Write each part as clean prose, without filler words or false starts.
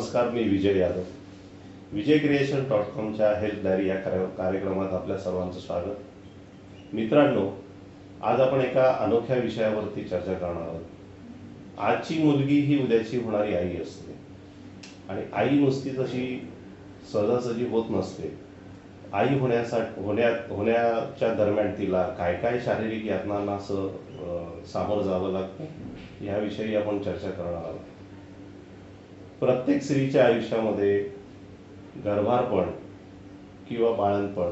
नमस्कार, मी विजय यादव. विजय क्रिएशन.com health diary या कार्यक्रमात आपल्या सर्वांचं स्वागत. मित्रांनो, आज आपण एका अनोख्या विषयावरती चर्चा करणार आहोत. आजची मुलगी ही उद्याची होणारी आई असते आणि आई नुसतीच अशी सहजासहजी होत नसते. आई होण्याच्या दरम्यान तिला काय काय शारीरिक यातनांना सामोरं जावं लागतं याविषयी आपण चर्चा करणार आहोत. प्रत्येक स्त्रीच्या आयुष्यामध्ये गर्भारपण किंवा बाळंतपण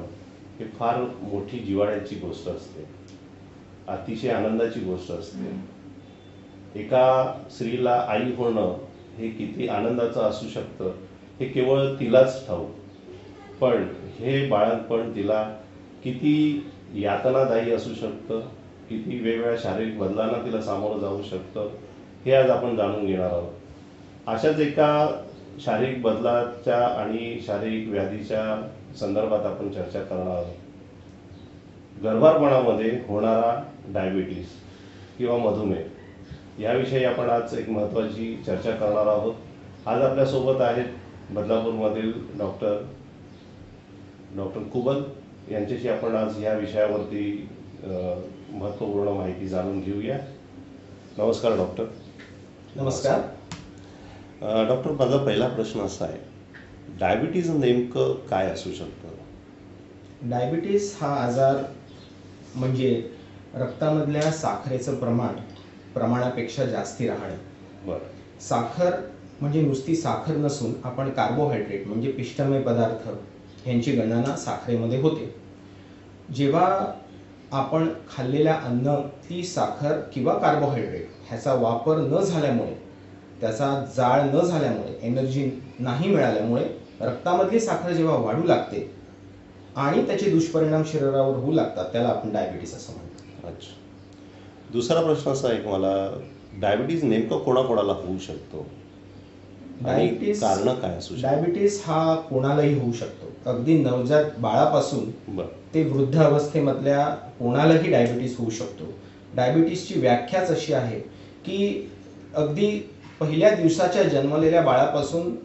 हे फार मोठी जिव्हाळ्याची गोष्ट असते, अतिशय आनंदाची गोष्ट असते. एका स्त्रीला आई होणं हे किती आनंदाचं असू शकतं हे केवळ तिलाच ठाऊक. पण हे बाळंतपण तिला किती यातनादायी असू शकतं, किती वेगवेगळ्या शारीरिक बदलांना तिला सामोरं जाऊ शकतं हे आज आपण जाणून घेणार आहोत. अशाच एका शारीरिक बदलाच्या आणि शारीरिक व्याधीच्या संदर्भात आपण चर्चा करणार आहोत. गर्भारपणामध्ये होणारा डायबिटीस किंवा मधुमेह याविषयी आपण आज एक महत्त्वाची चर्चा करणार आहोत. आज आपल्यासोबत आहेत बदलापूरमधील डॉक्टर कुबल. यांच्याशी आपण आज या विषयावरती महत्त्वपूर्ण माहिती जाणून घेऊया. नमस्कार डॉक्टर. नमस्कार डॉक्टर, माझा पहिला प्रश्न असा आहे, डायबिटीज नेमकं काय असू शकतं? डायबिटीस हा आजार म्हणजे रक्तामधल्या साखरेचं प्रमाणापेक्षा जास्ती राहणे. बरं. साखर म्हणजे नुसती साखर नसून आपण कार्बोहायड्रेट म्हणजे पिष्टमय पदार्थ यांची गणना साखरेमध्ये होते. जेव्हा आपण खाल्लेल्या अन्नातली साखर किंवा कार्बोहायड्रेट ह्याचा वापर न झाल्यामुळे, त्याचा जाळ न झाल्यामुळे, एनर्जी नाही मिळाल्यामुळे रक्तामधली साखर जेव्हा वाढू लागते आणि त्याचे दुष्परिणाम शरीरावर होऊ लागतात, त्याला आपण डायबिटीस असं म्हणतो. अच्छा. दुसरा प्रश्न असा आहे की मला, डायबिटीज नेमकं कोणाकोणाला होऊ शकतो? डायबिटीस कारण काय असू शकतं? डायबिटीस हा कोणालाही होऊ शकतो. अगदी नवजात बाळापासून ते वृद्ध अवस्थेमधल्या कोणालाही डायबिटीस होऊ शकतो. डायबिटीसची व्याख्याच अशी आहे की अगदी पहिल्या दिवसाच्या जन्मलेल्या बाळापासून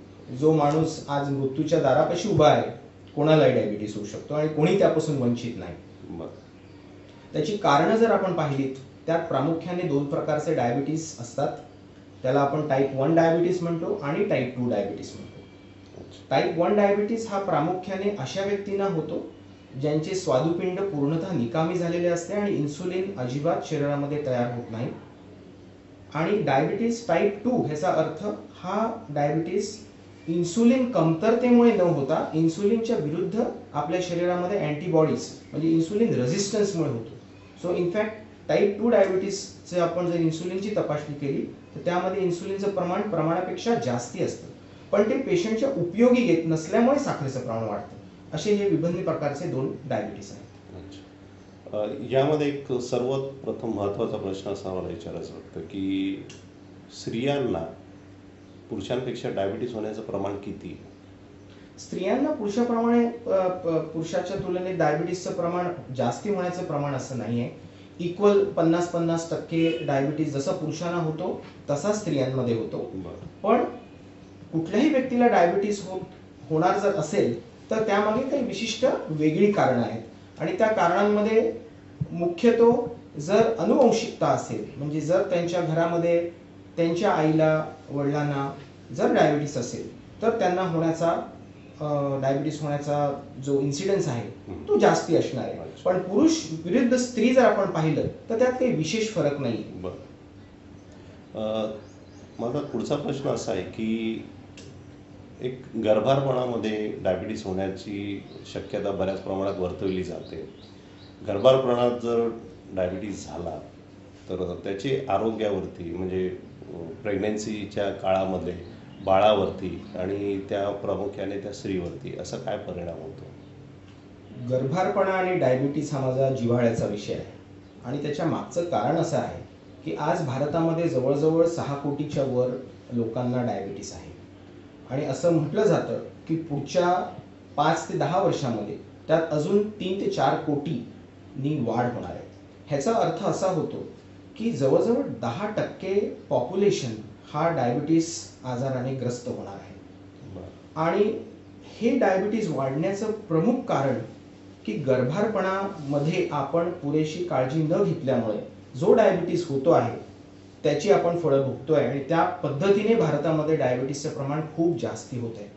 जो माणूस आज मृत्यूच्या दारापाशी उभा आहे, कोणालाही डायबिटीस होऊ शकतो आणि कोणी त्यापासून वंचित नाही. त्याची कारणं जर आपण पाहिलीत, त्यात प्रामुख्याने 2 प्रकारचे डायबिटीस असतात. त्याला आपण टाईप 1 डायबिटीस म्हणतो आणि टाईप 2 डायबिटीस म्हणतो. टाईप 1 डायबिटीस हा प्रामुख्याने अशा व्यक्तींना होतो ज्यांचे स्वादुपिंड पूर्णतः निकामी झालेले असते आणि इन्सुलिन अजिबात शरीरामध्ये तयार होत नाही. आणि डायबिटीस टाईप 2 ह्याचा अर्थ हा डायबिटीस इन्सुलिन कमतरतेमुळे न होता इन्सुलिनच्या विरुद्ध आपल्या शरीरामध्ये अँटीबॉडीज म्हणजे इन्सुलिन रेझिस्टन्समुळे होतो. सो इनफॅक्ट टाईप 2 डायबिटीसचे आपण जर इन्सुलिनची तपासणी केली तर त्यामध्ये इन्सुलिनचं प्रमाणापेक्षा जास्ती असतं, पण ते पेशंटच्या उपयोगी येत नसल्यामुळे साखरेचं प्रमाण वाढतं. असे हे विभिन्न प्रकारचे 2 डायबिटीस आहेत. यामध्ये एक सर्वात प्रथम महत्त्वाचा प्रश्न असा मला विचारायचं वाटतं की स्त्रियांना पुरुषांपेक्षा डायबिटीस होण्याचं प्रमाण किती? स्त्रियांना पुरुषाच्या तुलनेत डायबिटीसचं प्रमाण जास्ती होण्याचं प्रमाण असं नाही आहे. इक्वल 50-50% डायबिटीस जसं पुरुषांना होतो तसा स्त्रियांमध्ये होतो. पण कुठल्याही व्यक्तीला डायबिटीस होणार जर असेल तर त्यामागे काही विशिष्ट वेगळी कारणं आहेत आणि त्या कारणांमध्ये मुख्यतो जर अनुवंशिकता असेल, म्हणजे जर त्यांच्या घरामध्ये त्यांच्या आईला वडिलांना जर डायबिटीस असेल तर त्यांना डायबिटीस होण्याचा जो इन्सिडन्स आहे तो जास्ती असणार आहे. पण पुरुष विरुद्ध स्त्री जर आपण पाहिलं तर त्यात काही विशेष फरक नाही. माझा पुढचा प्रश्न असा आहे की एक गर्भारपणामध्ये डायबिटीस होण्याची शक्यता बऱ्याच प्रमाणात वर्तवली जाते. गर्भारपणात जर डायबिटीस झाला तर त्याचे आरोग्यावरती म्हणजे प्रेग्नन्सीच्या काळामध्ये बाळावरती आणि त्या प्रामुख्याने त्या स्त्रीवरती असा काय परिणाम होतो? गर्भारपणा आणि डायबिटीस हा माझा जिव्हाळ्याचा विषय आहे आणि त्याच्या मागचं कारण असं आहे की आज भारतामध्ये जवळजवळ 6 कोटीच्या वर लोकांना डायबिटीस आहे आणि असं म्हटलं जातं की पुढच्या 5 ते 10 वर्षामध्ये त्यात अजून 3 ते 4 कोटींनी वाढ होणार आहे. ह्याचा अर्थ असा होतो की जवळजवळ 10% पॉप्युलेशन हा डायबिटीस आजाराने ग्रस्त होणार आहे. आणि हे डायबिटीज वाढण्याचं प्रमुख कारण की गर्भारपणामध्ये आपण पुरेशी काळजी न घेतल्यामुळे जो डायबिटीज होतो आहे त्याची आपण फळं भोगतोय आणि त्या पद्धतीने भारतामध्ये डायबिटीसचं प्रमाण खूप जास्ती होत आहे.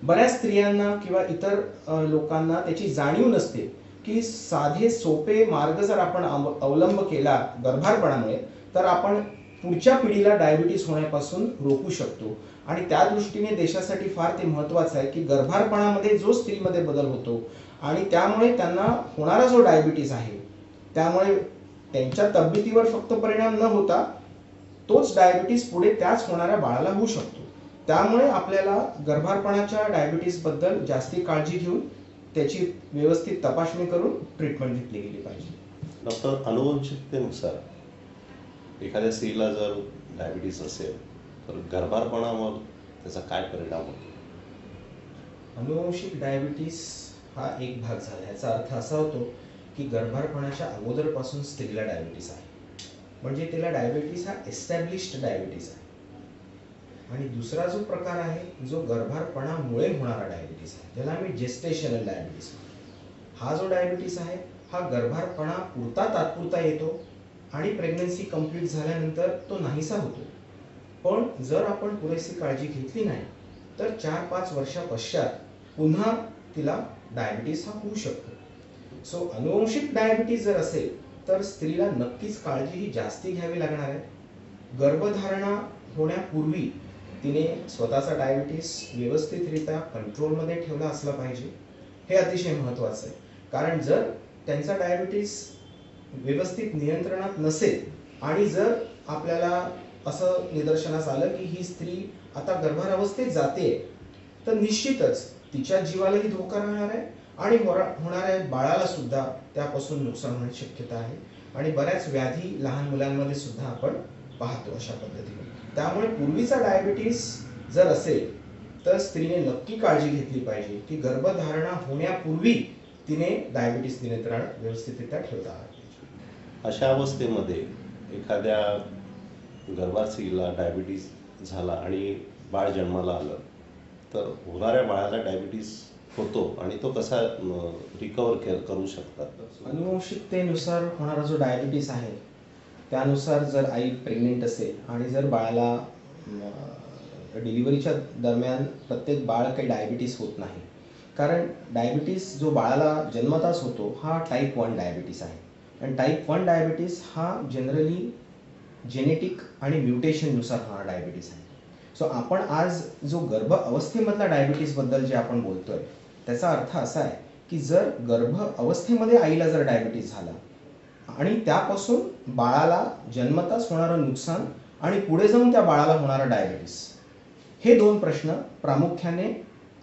बऱ्याच स्त्रियांना किंवा इतर लोकांना त्याची जाणीव नसते की साधे सोपे मार्ग जर आपण अवलंब केला गर्भारपणामुळे तर आपण पुढच्या पिढीला डायबिटीस होण्यापासून रोखू शकतो. आणि त्या दृष्टीने देशासाठी फार ते महत्त्वाचं आहे की गर्भारपणामध्ये जो स्त्रीमध्ये बदल होतो आणि त्यामुळे त्यांना होणारा जो डायबिटीस आहे त्यामुळे त्यांच्या तब्येतीवर फक्त परिणाम न होता तोच डायबिटीस पुढे त्याच होणाऱ्या बाळाला होऊ शकतो. त्यामुळे आपल्याला गर्भारपणाच्या डायबिटीस बद्दल जास्ती काळजी घेऊन त्याची व्यवस्थित तपासणी करून ट्रीटमेंट घेतली गेली पाहिजे. डॉक्टर, अनुवंशिकतेनुसार एखाद्या स्त्रीला जर डायबिटीस असेल तर गर्भारपणावर त्याचा काय परिणाम होतो? अनुवंशिक डायबिटीस हा एक भाग झाला. याचा अर्थ असा होतो की गर्भारपणाच्या अगोदरपासून स्त्रीला डायबिटीस आहे, म्हणजे तिला डायबिटीस हा एस्टॅब्लिश्ड डायबिटीस आहे. आणि दुसरा जो प्रकार आहे जो गर्भारपणामुळे होणारा डायबिटीस आहे ज्याला आम्ही जेस्टेशनल डायबिटीस म्हणतो. हा जो डायबिटीस आहे हा गर्भारपणा पुरता तात्पुरता येतो आणि प्रेग्नन्सी कंप्लीट झाल्यानंतर तो नाहीसा होतो. पण जर आपण पुरेशी काळजी घेतली नाही तर 4-5 वर्षापश्चात पुन्हा तिला डायबिटीस हा होऊ शकतो. सो अनुवंशिक डायबिटीस जर असेल तर स्त्रीला नक्कीच काळजी ही जास्ती घ्यावी लागणार आहे. गर्भधारणा होण्यापूर्वी तिने स्वतःचा डायबिटीस व्यवस्थितरित्या कंट्रोलमध्ये ठेवला असला पाहिजे. हे अतिशय महत्त्वाचं आहे, कारण जर त्यांचा डायबिटीस व्यवस्थित नियंत्रणात नसेल आणि जर आपल्याला असं निदर्शनास आलं की ही स्त्री आता गर्भावस्थेत जाते तर निश्चितच तिच्या जीवालाही धोका राहणार आहे आणि होणाऱ्या बाळाला सुद्धा त्यापासून नुकसान होण्याची शक्यता आहे. आणि बऱ्याच व्याधी लहान मुलांमध्ये सुद्धा आपण पाहतो अशा पद्धतीने. त्यामुळे पूर्वीचा डायबिटीस जर असेल तर स्त्रीने नक्की काळजी घेतली पाहिजे की गर्भधारणा होण्यापूर्वी तिने डायबिटीस नियंत्रणात व्यवस्थितरित्या ठेवता आलं पाहिजे. अशा अवस्थेमध्ये एखाद्या गर्भार स्त्रीला डायबिटीस झाला आणि बाळ जन्माला आलं तर होणाऱ्या बाळाला डायबिटीस होतो आणि तो कसा रिकवर करू शकतात? अनुवंशिकतेनुसार होणारा जो डायबिटीस आहे त्यानुसार जर आई प्रेग्नेंट असेल आणि जर बाळाला डिलिव्हरीच्या दरम्यान प्रत्येक बाळ काही डायबिटीस होत नाही, कारण डायबिटीस जो बाळाला जन्मताच होतो हा टाईप 1 डायबिटीस आहे. आणि टाईप 1 डायबिटीस हा जनरली जेनेटिक आणि म्युटेशननुसार होणारा डायबिटीस आहे. सो आपण आज जो गर्भ अवस्थेमधला डायबिटीसबद्दल जे आपण बोलतोय त्याचा अर्थ असा आहे की जर गर्भ अवस्थेमध्ये आईला जर डायबिटीस झाला आणि त्यापासून बाळाला जन्मताच होणारं नुकसान आणि पुढे जाऊन त्या बाळाला होणारा डायबिटीस, हे 2 प्रश्न प्रामुख्याने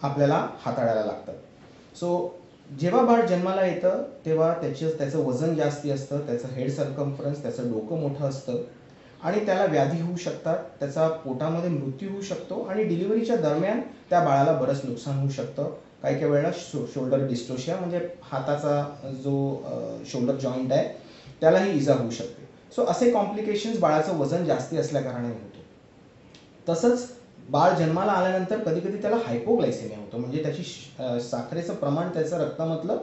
आपल्याला हाताळायला लागतात. सो जेव्हा बाळ जन्माला येतं तेव्हा त्याचं वजन जास्ती असतं, त्याचं हेड सर्कम्फरन्स, त्याचं डोकं मोठं असतं आणि त्याला व्याधी होऊ शकतात, त्याचा पोटामध्ये मृत्यू होऊ शकतो आणि डिलिव्हरीच्या दरम्यान त्या बाळाला बरंच नुकसान होऊ शकतं. काही वेळेला शोल्डर डिस्टोशिया म्हणजे हाताचा जो शोल्डर जॉईंट आहे त्यालाही इजा होऊ शकते. सो असे कॉम्प्लिकेशन्स बाळाचं वजन जास्ती असल्याकारणाने होतो. तसंच बाळ जन्माला आल्यानंतर कधी कधी त्याला हायपोग्लायसेमिया होतो, म्हणजे त्याची साखरेचं प्रमाण त्याचं रक्तामधलं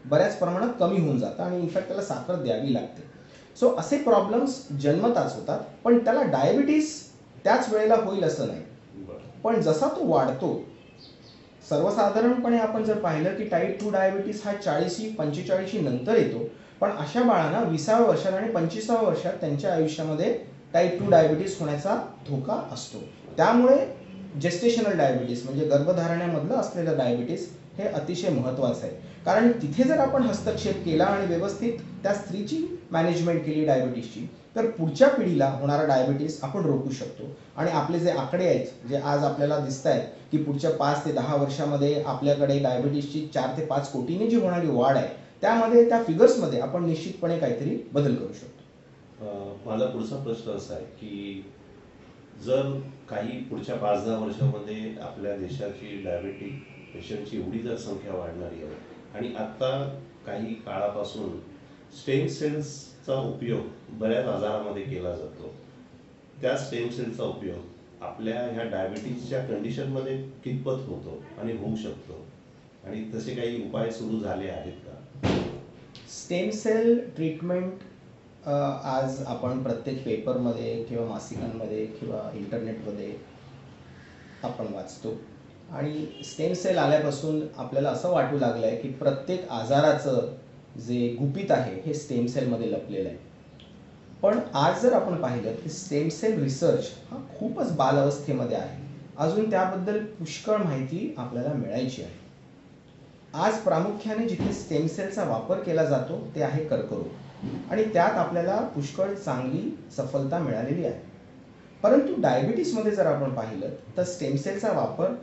बऱ्याच प्रमाणात कमी होऊन जातं आणि इनफॅक्ट त्याला साखर द्यावी लागते. सो असे प्रॉब्लेम्स जन्मताच होतात, पण त्याला डायबिटीस त्याच वेळेला होईल असं नाही. पण जसा तो वाढतो, सर्वसाधारणपणे आपण जर पाहिलं की टाईप 2 डायबिटीस हा 40-45 नंतर येतो, पण अशा बाळांना 20व्या वर्षात आणि 25व्या वर्षात त्यांच्या आयुष्यामध्ये टाईप 2 डायबिटीस होण्याचा धोका असतो. त्यामुळे जेस्टेशनल डायबिटीस म्हणजे गर्भधारणामधलं असलेलं डायबिटीस हे अतिशय महत्त्वाचं आहे, कारण तिथे जर आपण हस्तक्षेप केला आणि व्यवस्थित त्या स्त्रीची मॅनेजमेंट केली डायबिटीसची तर पुढच्या पिढीला होणारा डायबिटीस आपण रोखू शकतो. आणि आपले जे आकडे आहेत जे आज आपल्याला दिसत आहेत की पुढच्या 5 ते 10 वर्षामध्ये आपल्याकडे डायबिटीसची 4 ते 5 कोटीने जी होणारी वाढ आहे त्यामध्ये त्या फिगर्समध्ये आपण निश्चितपणे काहीतरी बदल करू शकतो. माझा पुढचा प्रश्न असा आहे की जर काही पुढच्या 5-10 वर्षामध्ये आपल्या देशाची डायबेटिक पेशंटची एवढी जर संख्या वाढणारी आहे आणि आत्ता काही काळापासून स्टेम सेल्सचा उपयोग बऱ्याच आजारामध्ये केला जातो, त्या स्टेम सेलचा उपयोग आपल्या ह्या डायबिटीजच्या कंडिशनमध्ये कितपत होतो आणि होऊ शकतो, आणि तसे काही उपाय सुरू झाले आहेत का? स्टेम सेल ट्रीटमेंट आज आपण प्रत्येक पेपरमध्ये किंवा मासिकांमध्ये किंवा इंटरनेटमध्ये आपण वाचतो. आणि स्टेम सेल आल्यापासून आपल्याला असं वाटू लागलं आहे की प्रत्येक आजाराचं जे गुपित आहे हे स्टेम सेलमध्ये लपलेलं आहे. पण आज जर आपण पाहिलं की स्टेम सेल रिसर्च हा खूपच बालअवस्थेमध्ये आहे. अजून त्याबद्दल पुष्कळ माहिती आपल्याला मिळायची आहे. आज प्रामुख्याने जिथे स्टेम सेलचा वापर केला जातो ते आहे कर्करोग, आणि त्यात आपल्याला पुष्कळ चांगली सफलता मिळालेली आहे. परंतु डायबिटीसमध्ये जर आपण पाहिलं तर स्टेम सेलचा वापर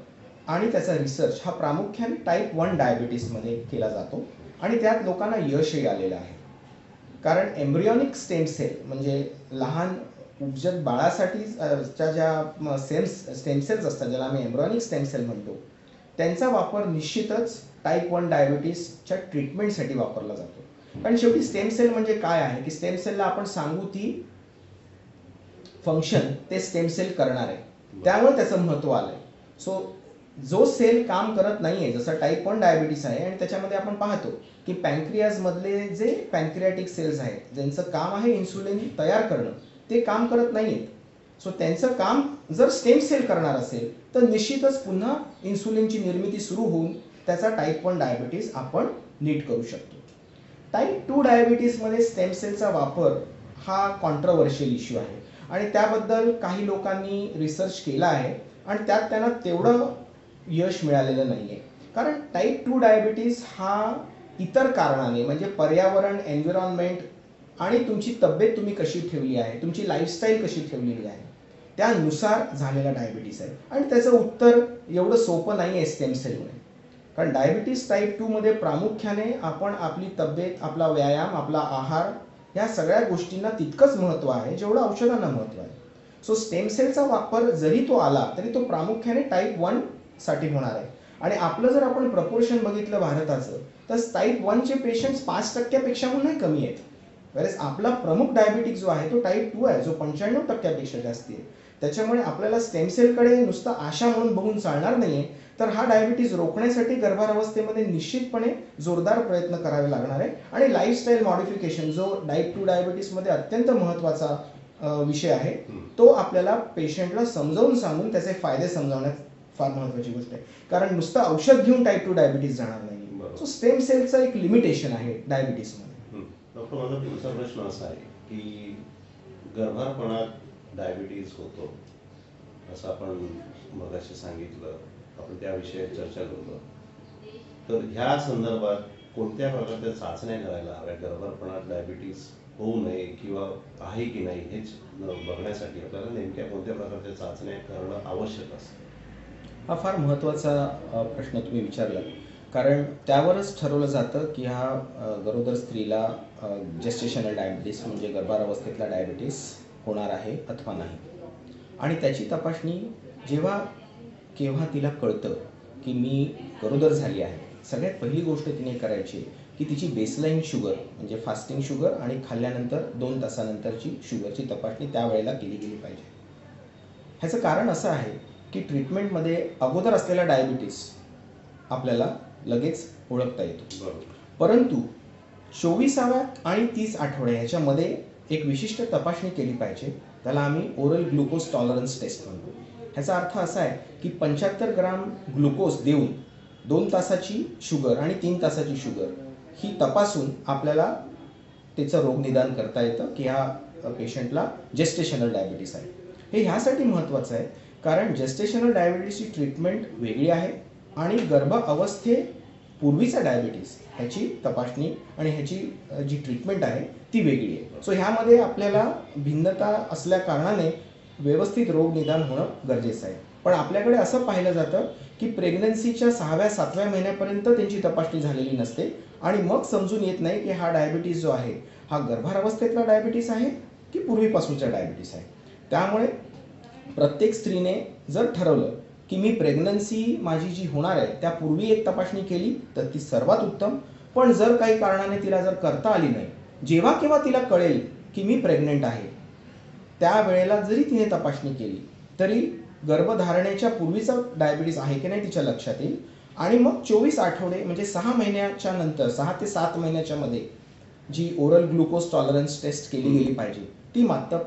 आणि त्याचा रिसर्च हा प्रामुख्याने टाईप 1 डायबिटीसमध्ये केला जातो, आणि त्यात लोकांना यशही आलेलं आहे. कारण एम्ब्रियॉनिक स्टेम सेल म्हणजे लहान उपजत बाळासाठी ज्या स्टेम सेल्स असतात, ज्याला आम्ही एम्ब्रियॉनिक स्टेम सेल म्हणतो, त्यांचा वापर निश्चितच टाईप 1 डायबिटीसच्या ट्रीटमेंटसाठी वापरला जातो. कारण शेवटी स्टेम सेल म्हणजे काय आहे की स्टेम सेलला आपण सांगू ती फंक्शन ते स्टेम सेल करणार आहे, त्यामुळे त्याचं महत्त्व आलंय. सो जो सेल काम करत नाहीये, जसं टाईप 1 डायबिटीस आहे आणि त्याच्यामध्ये आपण पाहतो की पॅनक्रियाज मधले जे पॅनक्रियाटिक सेल्स आहेत ज्यांचं काम आहे इन्सुलिन तयार करणं, ते काम करत नाहीयेत. सो त्यांचं काम जर स्टेम सेल करणार असेल तर निश्चितच पुन्हा इन्सुलिनची निर्मिती सुरू होऊन त्याचा टाईप 1 डायबिटीस आपण नीट करू शकतो. टाईप 2 डायबिटीसमध्ये स्टेम सेलचा वापर हा कॉन्ट्रोवर्शियल इश्यू आहे, आणि त्याबद्दल काही लोकांनी रिसर्च केला आहे आणि त्यात त्यांना तेवढं यश मिळालेलं नाही आहे. कारण टाईप 2 डायबिटीस हा इतर कारणाने म्हणजे पर्यावरण, एन्व्हायरमेंट आणि तुमची तब्येत तुम्ही कशी ठेवली आहे, तुमची लाईफस्टाईल कशी ठेवलेली आहे त्यानुसार झालेला डायबिटीस आहे. आणि त्याचं उत्तर एवढं सोपं नाही आहे स्टेम सेलमुळे. कारण डायबिटीस टाईप 2 मध्ये प्रामुख्याने आपण आपली तब्येत, आपला व्यायाम, आपला आहार या सगळ्या गोष्टींना तितकंच महत्त्व आहे जेवढं औषधांना महत्त्व आहे. सो स्टेम सेलचा वापर जरी तो आला तरी तो प्रामुख्याने टाईप 1 साठी होणार आहे. आणि आपलं जर आपण प्रपोर्शन बघितलं भारताचं तर टाईप 1 चे पेशंट्स 5% नाही कमी आहेत. वेळेस आपला प्रमुख डायबिटिक जो आहे तो टाईप 2 आहे, जो 95% जास्ती आहे. त्याच्यामुळे आपल्याला स्टेम सेलकडे नुसतं आशा म्हणून बघून चालणार नाहीये, तर हा डायबिटीज रोखण्यासाठी गर्भावस्थेमध्ये निश्चितपणे जोरदार प्रयत्न करावे लागणार आहे. आणि लाईफस्टाईल मॉडिफिकेशन जो टाईप 2 डायबिटीसमध्ये अत्यंत महत्त्वाचा विषय आहे, तो आपल्याला पेशंटला समजावून सांगून त्याचे फायदे समजावण्यात फार महत्त्वाची गोष्ट आहे. कारण नुसतं औषध घेऊन टाईप 2 डायबिटीस जाणार नाही. सो स्टेम सेलचं एक लिमिटेशन आहे डायबिटीसमध्ये. डॉक्टर, माझा पुढचा प्रश्न असा आहे की गर्भारपणात डायबिटीज होतो असं आपण मगाशी सांगितलं, आपण त्याविषयी चर्चा करतो. तर ह्या संदर्भात कोणत्या प्रकारच्या चाचण्या करायला हव्या गर्भारपणात डायबिटीज होऊ नये किंवा आहे की नाही हेच बघण्यासाठी आपल्याला नेमक्या कोणत्या प्रकारच्या चाचण्या करणं आवश्यक असतं? हा फार महत्त्वाचा प्रश्न तुम्ही विचारला. कारण त्यावरच ठरवलं जातं की हा गरोदर स्त्रीला जेस्टेशनल डायबिटीस म्हणजे गर्भावस्थेतला डायबिटीस होणार आहे अथवा नाही. आणि त्याची तपासणी जेव्हा केव्हा तिला कळतं की मी गरोदर झाली आहे, सगळ्यात पहिली गोष्ट तिने करायची की तिची बेसलाईन शुगर म्हणजे फास्टिंग शुगर आणि खाल्ल्यानंतर 2 तासानंतरची शुगरची तपासणी त्यावेळेला केली गेली पाहिजे. ह्याचं कारण असं आहे की ट्रीटमेंटमध्ये अगोदर असलेला डायबिटीस आपल्याला लगेच ओळखता येतो. परंतु 24व्या आणि 30 आठवड्या ह्याच्यामध्ये एक विशिष्ट तपासणी केली पाहिजे, त्याला आम्ही ओरल ग्लुकोज टॉलरन्स टेस्ट म्हणतो. ह्याचा अर्थ असा आहे की 75 ग्राम ग्लुकोज देऊन 2 तासाची शुगर आणि 3 तासाची शुगर ही तपासून आपल्याला त्याचं रोगनिदान करता येतं की ह्या पेशंटला जेस्टेशनल डायबिटीस आहे. हे ह्यासाठी महत्त्वाचं आहे कारण जेस्टेशनल डायबिटीसची ट्रीटमेंट वेगळी आहे आणि गर्भ अवस्थेपूर्वीचा डायबिटीस ह्याची तपासणी आणि ह्याची जी ट्रीटमेंट आहे ती वेगळी आहे. सो ह्यामध्ये आपल्याला भिन्नता असल्या कारणाने व्यवस्थित रोग निदान होणं गरजेचं आहे. पण आपल्याकडे असं पाहिलं जातं की प्रेग्नन्सीच्या 6व्या-7व्या महिन्यापर्यंत त्यांची तपासणी झालेली नसते आणि मग समजून येत नाही की हा डायबिटीस जो आहे हा गर्भावस्थेतला डायबिटीस आहे की पूर्वीपासूनचा डायबिटीस आहे. त्यामुळे प्रत्येक स्त्रीने जर ठरवलं की मी प्रेग्नन्सी माझी जी होणार आहे त्यापूर्वी एक तपासणी केली तर ती सर्वात उत्तम. पण जर काही कारणाने तिला जर करता आली नाही, जेव्हा केव्हा तिला कळेल की मी प्रेग्नंट आहे त्यावेळेला जरी तिने तपासणी केली तरी गर्भधारणेच्या पूर्वीचा डायबिटीस आहे की नाही तिच्या लक्षात येईल आणि मग 24 आठवडे म्हणजे 6 महिन्याच्या नंतर 6 ते 7 महिन्याच्या मध्ये जी ओरल ग्लुकोज टॉलरन्स टेस्ट केली गेली पाहिजे ती मात्र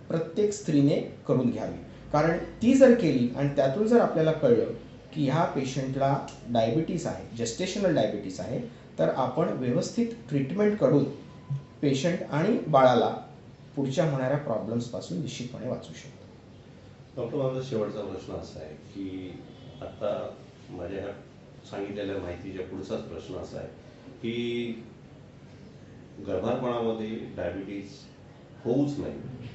प्रत्येक स्त्रीने करून घ्यावी. कारण ती जर केली आणि त्यातून जर आपल्याला कळलं की ह्या पेशंटला डायबिटीस आहे, जेस्टेशनल डायबिटीस आहे, तर आपण व्यवस्थित ट्रीटमेंट करून पेशंट आणि बाळाला पुढच्या होणाऱ्या प्रॉब्लेम्सपासून निश्चितपणे वाचू शकतो. डॉक्टर, माझा शेवटचा प्रश्न असा आहे की आता माझ्या सांगितलेल्या माहितीच्या पुढचाच प्रश्न असा आहे की गर्भारपणामध्ये डायबिटीज होऊच नाही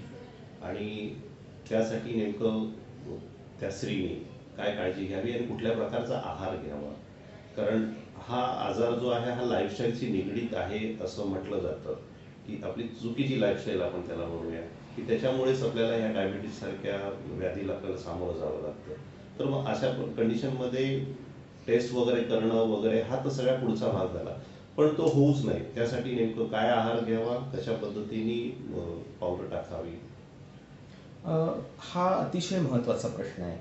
आणि त्यासाठी नेमकं त्या स्त्रीने काय काळजी घ्यावी आणि कुठल्या प्रकारचा आहार घ्यावा. कारण हा आजार जो आहे हा लाईफस्टाईलशी निगडीत आहे असं म्हटलं जातं की आपली चुकीची लाईफस्टाईल आपण त्याला म्हणूया की त्याच्यामुळेच आपल्याला ह्या डायबिटीज सारख्या व्याधीला आपल्याला सामोरं जावं लागतं. तर मग अशा कंडिशनमध्ये टेस्ट वगैरे करणं वगैरे हा तर सगळ्या पुढचा भाग झाला, पण तो होऊच नाही त्यासाठी नेमकं काय आहार घ्यावा, कशा पद्धतीने पावलं टाकावी? हा अतिशय महत्त्वाचा प्रश्न आहे.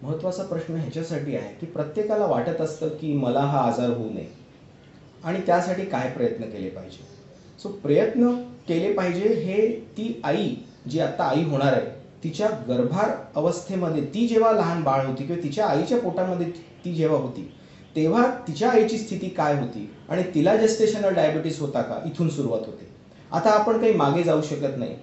महत्त्वाचा प्रश्न ह्याच्यासाठी आहे की प्रत्येकाला वाटत असतं की मला हा आजार होऊ नये आणि त्यासाठी काय प्रयत्न केले पाहिजे. सो प्रयत्न केले पाहिजे हे ती आई जी आता आई होणार आहे तिच्या गर्भार अवस्थेमध्ये ती जेव्हा लहान बाळ होती किंवा तिच्या आईच्या पोटामध्ये ती जेव्हा होती तेव्हा तिच्या आईची स्थिती काय होती आणि तिला जेस्टेशनल डायबिटीस होता का, इथून सुरुवात होते. आता आपण काही मागे जाऊ शकत नाही,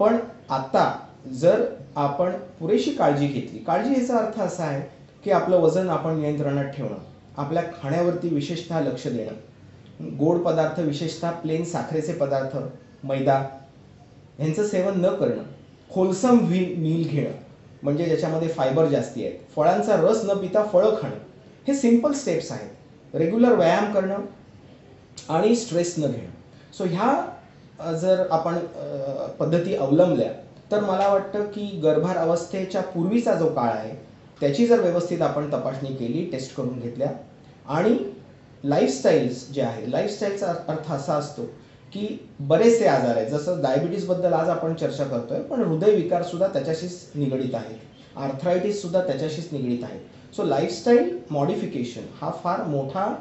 पण आता जर आपण पुरेशी काळजी घेतली, काळजी याचा अर्थ असा आहे की आपलं वजन आपण नियंत्रणात ठेवणं, आपल्या खाण्यावरती विशेषतः लक्ष देणं, गोड पदार्थ विशेषतः प्लेन साखरेचे पदार्थ, मैदा यांचं सेवन न करणं, होलसम मील घेणं म्हणजे ज्याच्यामध्ये फायबर जास्ती आहेत, फळांचा रस न पिता फळं खाणं, हे सिंपल स्टेप्स आहेत. रेग्युलर व्यायाम करणं आणि स्ट्रेस न घेणं. सो ह्या जर आपण पद्धती अवलंबल्या तर मला वाटतं की गर्भार अवस्थेच्या पूर्वीचा जो काळ आहे त्याची जर व्यवस्थित आपण तपासणी केली, टेस्ट करून घेतल्या आणि लाईफस्टाईल्स जे आहे, लाईफस्टाईलचा अर्थ असा असतो की बरेचसे आजार आहेत, जसं डायबिटीसबद्दल आज आपण चर्चा करतोय, पण हृदयविकार सुद्धा त्याच्याशीच निगडीत आहेत, आर्थरायटिस सुद्धा त्याच्याशीच निगडीत आहे. सो लाईफस्टाईल मॉडिफिकेशन हा फार मोठा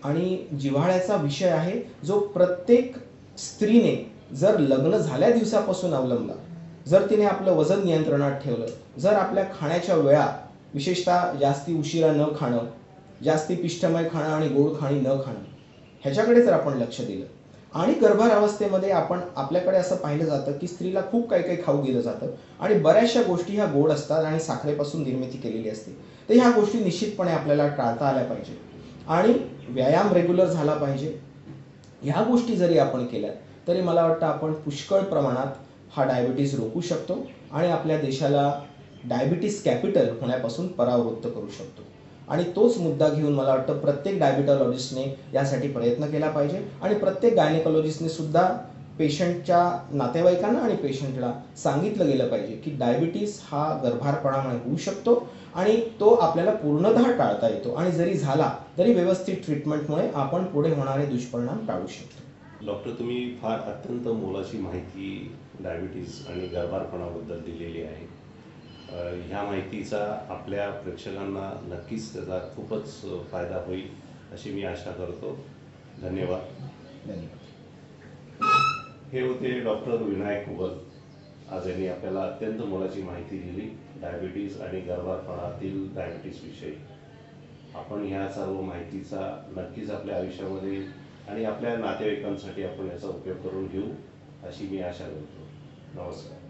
आणि जिव्हाळ्याचा विषय आहे जो प्रत्येक स्त्रीने जर लग्न झाल्या दिवसापासून अवलंबला, जर तिने आपलं वजन नियंत्रणात ठेवलं, जर आपल्या खाण्याच्या वेळा विशेषतः जास्ती उशिरा न खाणं, जास्ती पिष्टमय खाणं आणि गोड खाणी न खाणं ह्याच्याकडे जर आपण लक्ष दिलं आणि गर्भार अवस्थेमध्ये आपण आपल्याकडे असं पाहिलं जातं की स्त्रीला खूप काही काही खाऊ दिलं जातं आणि बऱ्याचशा गोष्टी ह्या गोड असतात आणि साखरेपासून निर्मिती केलेली असते, तर ह्या गोष्टी निश्चितपणे आपल्याला टाळता आल्या पाहिजे आणि व्यायाम रेग्युलर झाला पाहिजे. ह्या गोष्टी जरी आपण केल्या तरी मला वाटतं आपण पुष्कळ प्रमाणात हा डायबिटीस रोखू शकतो आणि आपल्या देशाला डायबिटीस कॅपिटल होण्यापासून परावृत्त करू शकतो. आणि तोच मुद्दा घेऊन मला वाटतं प्रत्येक डायबिटॉलॉजिस्टने यासाठी प्रयत्न केला पाहिजे आणि प्रत्येक गायनेकॉलॉजिस्टने सुद्धा पेशंटच्या नातेवाईकांना आणि पेशंटला सांगितलं गेलं पाहिजे की डायबिटीस हा गर्भारपणामुळे होऊ शकतो आणि तो आपल्याला पूर्णतः टाळता येतो आणि जरी झाला तरी व्यवस्थित ट्रीटमेंटमुळे आपण पुढे होणारे दुष्परिणाम टाळू शकतो. डॉक्टर, तुम्ही फार अत्यंत मोलाची माहिती डायबिटीज आणि गर्भारपणाबद्दल दिलेली आहे. ह्या माहितीचा आपल्या प्रेक्षकांना नक्कीच त्याचा खूपच फायदा होईल अशी मी आशा करतो. धन्यवाद. हे होते डॉक्टर विनायक मुगल. आज यांनी आपल्याला अत्यंत मोलाची माहिती दिली डायबिटीज आणि गर्भारपणातील डायबिटीज विषयी. आपण ह्या सर्व माहितीचा नक्कीच आपल्या आयुष्यामध्ये आणि आपल्या नातेवाईकांसाठी आपण याचा उपयोग करून घेऊ अशी मी आशा करतो. नमस्कार.